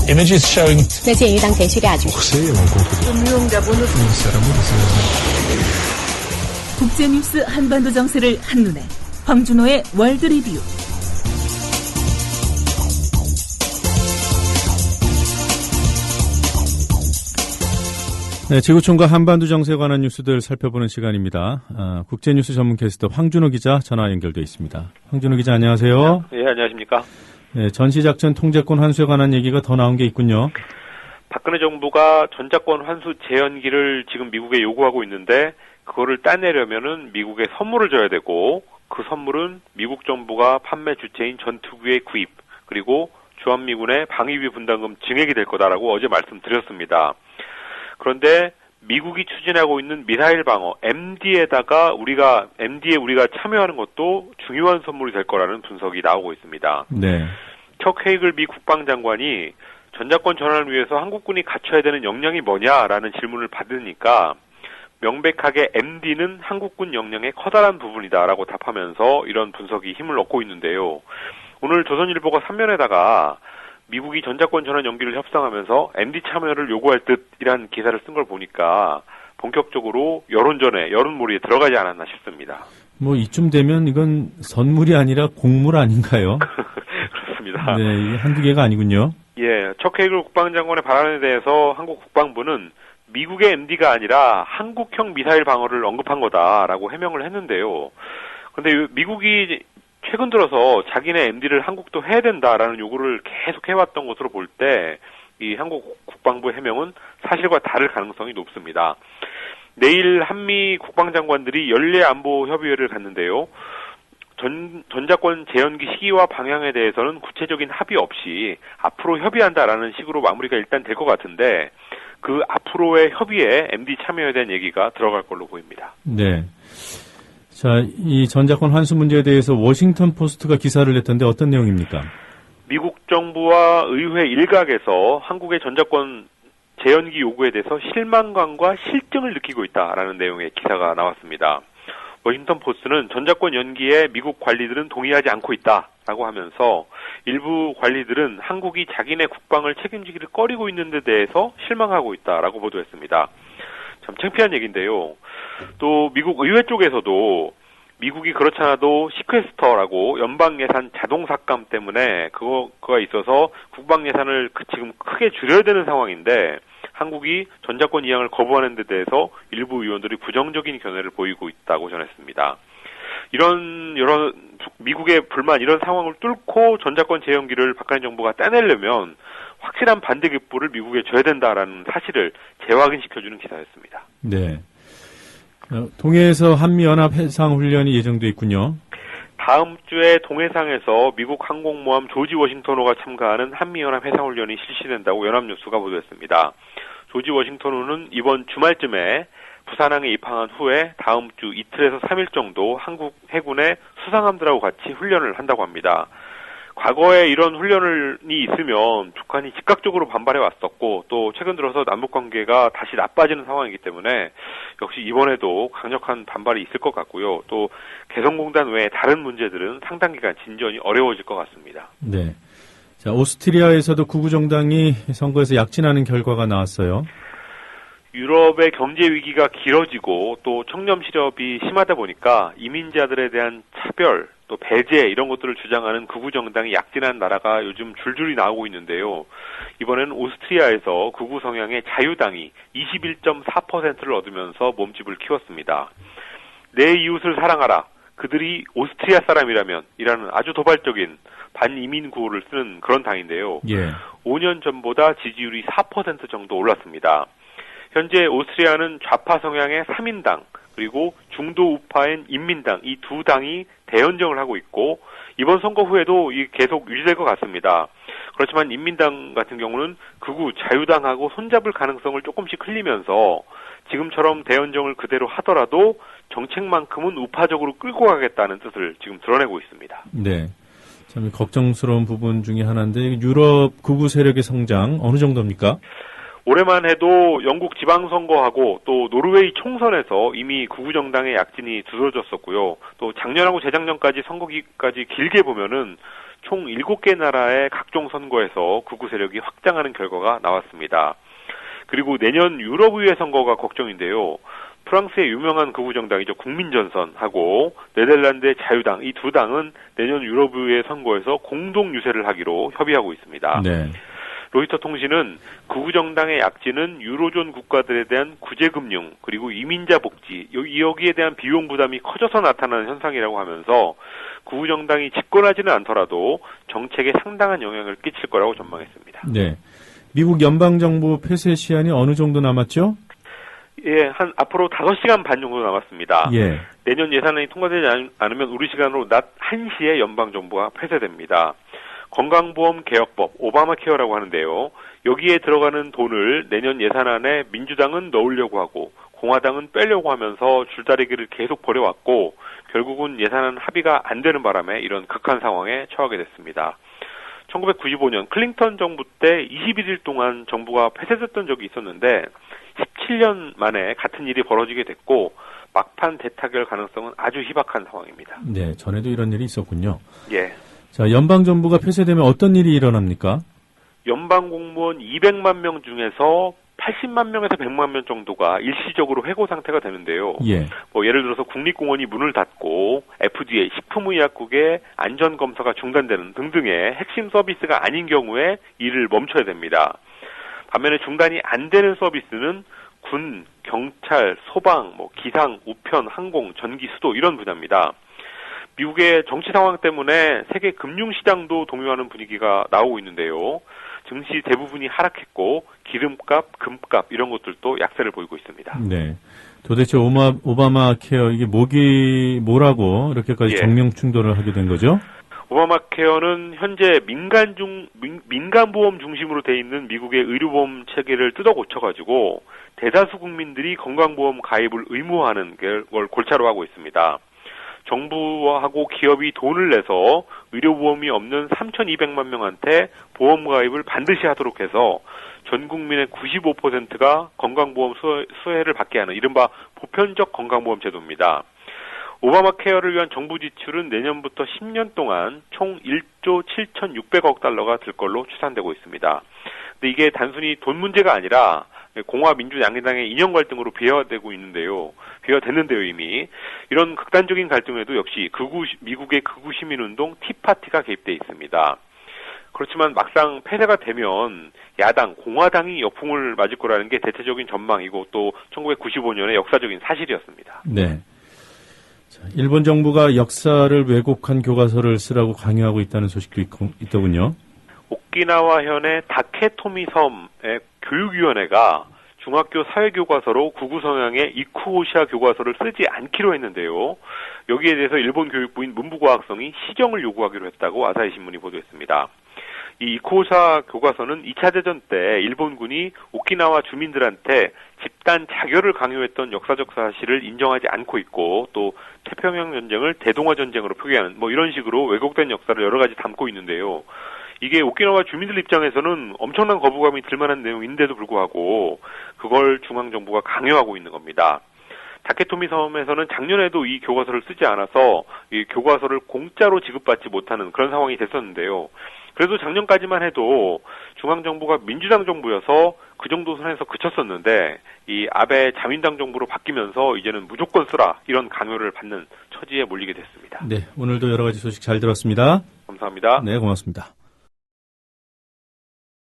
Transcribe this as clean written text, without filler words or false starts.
images showing 那鉴于当前叙利亚局势， 국제뉴스 한반도 정세를 한눈에 황준호의 월드 리뷰. 네, 지구촌과 한반도 정세에 관한 뉴스들 살펴보는 시간입니다. 국제뉴스 전문 캐스터 황준호 기자 전화 연결돼 있습니다. 황준호 기자 안녕하세요. 네, 안녕하십니까. 네, 전시작전 통제권 환수에 관한 얘기가 더 나온 게 있군요. 박근혜 정부가 전작권 환수 재연기를 지금 미국에 요구하고 있는데 그거를 따내려면은 미국에 선물을 줘야 되고 그 선물은 미국 정부가 판매 주체인 전투기의 구입 그리고 주한미군의 방위비 분담금 증액이 될 거다라고 어제 말씀드렸습니다. 그런데 미국이 추진하고 있는 미사일 방어 MD에 우리가 참여하는 것도 중요한 선물이 될 거라는 분석이 나오고 있습니다. 네. 척 헤이글 미 국방장관이 전작권 전환을 위해서 한국군이 갖춰야 되는 역량이 뭐냐라는 질문을 받으니까 명백하게 MD는 한국군 역량의 커다란 부분이다라고 답하면서 이런 분석이 힘을 얻고 있는데요. 오늘 조선일보가 3면에다가 미국이 전작권 전환 연기를 협상하면서 MD 참여를 요구할 듯이란 기사를 쓴 걸 보니까 본격적으로 여론몰이에 들어가지 않았나 싶습니다. 뭐 이쯤 되면 이건 선물이 아니라 곡물 아닌가요? 그렇습니다. 네, 이게 한두 개가 아니군요. 예, 척 헤이글 국방장관의 발언에 대해서 한국 국방부는 미국의 MD가 아니라 한국형 미사일 방어를 언급한 거다라고 해명을 했는데요. 그런데 미국이 최근 들어서 자기네 MD를 한국도 해야 된다라는 요구를 계속 해왔던 것으로 볼 때 이 한국 국방부 해명은 사실과 다를 가능성이 높습니다. 내일 한미 국방장관들이 연례안보협의회를 갖는데요. 전작권 재연기 시기와 방향에 대해서는 구체적인 합의 없이 앞으로 협의한다라는 식으로 마무리가 일단 될 것 같은데 그 앞으로의 협의에 MD 참여에 대한 얘기가 들어갈 걸로 보입니다. 네. 자, 이 전작권 환수 문제에 대해서 워싱턴 포스트가 기사를 냈던데 어떤 내용입니까? 미국 정부와 의회 일각에서 한국의 전작권 재연기 요구에 대해서 실망감과 실증을 느끼고 있다라는 내용의 기사가 나왔습니다. 워싱턴 포스트는 전작권 연기에 미국 관리들은 동의하지 않고 있다라고 하면서 일부 관리들은 한국이 자기네 국방을 책임지기를 꺼리고 있는 데 대해서 실망하고 있다라고 보도했습니다. 참 창피한 얘기인데요. 또 미국 의회 쪽에서도 미국이 그렇지 않아도 시퀘스터라고 연방 예산 자동 삭감 때문에 그거가 있어서 국방 예산을 지금 크게 줄여야 되는 상황인데 한국이 전작권 이양을 거부하는 데 대해서 일부 의원들이 부정적인 견해를 보이고 있다고 전했습니다. 이런 여러 미국의 불만 이런 상황을 뚫고 전작권 재연기를 박근혜 정부가 따내려면 확실한 반대 깃불을 미국에 줘야 된다라는 사실을 재확인시켜주는 기사였습니다. 네. 동해에서 한미연합 해상훈련이 예정돼 있군요. 다음 주에 동해상에서 미국 항공모함 조지 워싱턴호가 참가하는 한미연합 해상훈련이 실시된다고 연합뉴스가 보도했습니다. 조지 워싱턴호는 이번 주말쯤에 부산항에 입항한 후에 다음 주 이틀에서 3일 정도 한국 해군의 수상함들하고 같이 훈련을 한다고 합니다. 과거에 이런 훈련이 있으면 북한이 즉각적으로 반발해 왔었고 또 최근 들어서 남북관계가 다시 나빠지는 상황이기 때문에 역시 이번에도 강력한 반발이 있을 것 같고요. 또 개성공단 외에 다른 문제들은 상당 기간 진전이 어려워질 것 같습니다. 네. 자, 오스트리아에서도 구구정당이 선거에서 약진하는 결과가 나왔어요. 유럽의 경제 위기가 길어지고 또 청렴 실업이 심하다 보니까 이민자들에 대한 차별, 또 배제 이런 것들을 주장하는 극우 정당이 약진한 나라가 요즘 줄줄이 나오고 있는데요. 이번에는 오스트리아에서 극우 성향의 자유당이 21.4%를 얻으면서 몸집을 키웠습니다. 내 이웃을 사랑하라. 그들이 오스트리아 사람이라면 이라는 아주 도발적인 반이민 구호를 쓰는 그런 당인데요. 예. 5년 전보다 지지율이 4% 정도 올랐습니다. 현재 오스트리아는 좌파 성향의 3인당 그리고 중도 우파인 인민당 이 두 당이 대연정을 하고 있고 이번 선거 후에도 계속 유지될 것 같습니다. 그렇지만 인민당 같은 경우는 극우 자유당하고 손잡을 가능성을 조금씩 흘리면서 지금처럼 대연정을 그대로 하더라도 정책만큼은 우파적으로 끌고 가겠다는 뜻을 지금 드러내고 있습니다. 네. 참 걱정스러운 부분 중에 하나인데 유럽 극우 세력의 성장 어느 정도입니까? 올해만 해도 영국 지방선거하고 또 노르웨이 총선에서 이미 극우정당의 약진이 두드러졌었고요. 또 작년하고 재작년까지 선거기까지 길게 보면은 총 7개 나라의 각종 선거에서 극우 세력이 확장하는 결과가 나왔습니다. 그리고 내년 유럽의회 선거가 걱정인데요. 프랑스의 유명한 극우 정당이죠. 국민전선하고 네덜란드의 자유당, 이 두 당은 내년 유럽의회 선거에서 공동 유세를 하기로 협의하고 있습니다. 네. 로이터 통신은 극우 정당의 약진은 유로존 국가들에 대한 구제금융 그리고 이민자 복지 여기에 대한 비용 부담이 커져서 나타나는 현상이라고 하면서 극우 정당이 집권하지는 않더라도 정책에 상당한 영향을 끼칠 거라고 전망했습니다. 네. 미국 연방정부 폐쇄 시한이 어느 정도 남았죠? 예, 앞으로 5시간 반 정도 남았습니다. 예. 내년 예산안이 통과되지 않으면 우리 시간으로 낮 1시에 연방정부가 폐쇄됩니다. 건강보험 개혁법, 오바마 케어라고 하는데요. 여기에 들어가는 돈을 내년 예산안에 민주당은 넣으려고 하고 공화당은 빼려고 하면서 줄다리기를 계속 벌여왔고 결국은 예산안 합의가 안 되는 바람에 이런 극한 상황에 처하게 됐습니다. 1995년 클린턴 정부 때 21일 동안 정부가 폐쇄됐던 적이 있었는데 17년 만에 같은 일이 벌어지게 됐고 막판 대타결 가능성은 아주 희박한 상황입니다. 네, 전에도 이런 일이 있었군요. 예. 자, 연방정부가 폐쇄되면 어떤 일이 일어납니까? 연방 공무원 200만 명 중에서 80만 명에서 100만 명 정도가 일시적으로 해고 상태가 되는데요. 예. 예를 들어서 국립공원이 문을 닫고 FDA, 식품의약국의 안전검사가 중단되는 등등의 핵심 서비스가 아닌 경우에 일을 멈춰야 됩니다. 반면에 중단이 안 되는 서비스는 군, 경찰, 소방, 기상, 우편, 항공, 전기, 수도 이런 분야입니다. 미국의 정치 상황 때문에 세계 금융시장도 동요하는 분위기가 나오고 있는데요. 증시 대부분이 하락했고 기름값, 금값 이런 것들도 약세를 보이고 있습니다. 네. 도대체 오바마 케어 이게 뭐라고 이렇게까지 정명 충돌을 하게 된 거죠? 오바마 케어는 현재 민간보험 중심으로 돼 있는 미국의 의료보험 체계를 뜯어 고쳐가지고 대다수 국민들이 건강보험 가입을 의무화하는 걸 골자로 하고 있습니다. 정부하고 기업이 돈을 내서 의료보험이 없는 3,200만 명한테 보험 가입을 반드시 하도록 해서 전 국민의 95%가 건강보험 수혜를 받게 하는 이른바 보편적 건강보험 제도입니다. 오바마 케어를 위한 정부 지출은 내년부터 10년 동안 총 1조 7,600억 달러가 들 걸로 추산되고 있습니다. 근데 이게 단순히 돈 문제가 아니라 공화 민주 양당의 이념 갈등으로 비화됐는데요 이미. 이런 극단적인 갈등에도 역시 미국의 극우 시민운동 티파티가 개입돼 있습니다. 그렇지만 막상 폐쇄가 되면 야당, 공화당이 역풍을 맞을 거라는 게 대체적인 전망이고 또 1995년의 역사적인 사실이었습니다. 네. 자, 일본 정부가 역사를 왜곡한 교과서를 쓰라고 강요하고 있다는 소식도 있더군요. 오키나와현의 다케토미 섬의 교육위원회가 중학교 사회교과서로 극우 성향의 이쿠오시아 교과서를 쓰지 않기로 했는데요. 여기에 대해서 일본 교육부인 문부과학성이 시정을 요구하기로 했다고 아사히 신문이 보도했습니다. 이 이쿠오시아 교과서는 2차 대전 때 일본군이 오키나와 주민들한테 집단 자결을 강요했던 역사적 사실을 인정하지 않고 있고 또 태평양 전쟁을 대동아 전쟁으로 표기하는 이런 식으로 왜곡된 역사를 여러 가지 담고 있는데요. 이게 오키나와 주민들 입장에서는 엄청난 거부감이 들만한 내용인데도 불구하고 그걸 중앙정부가 강요하고 있는 겁니다. 다케토미 섬에서는 작년에도 이 교과서를 쓰지 않아서 이 교과서를 공짜로 지급받지 못하는 그런 상황이 됐었는데요. 그래도 작년까지만 해도 중앙정부가 민주당 정부여서 그 정도 선에서 그쳤었는데 이 아베 자민당 정부로 바뀌면서 이제는 무조건 쓰라 이런 강요를 받는 처지에 몰리게 됐습니다. 네, 오늘도 여러 가지 소식 잘 들었습니다. 감사합니다. 네, 고맙습니다.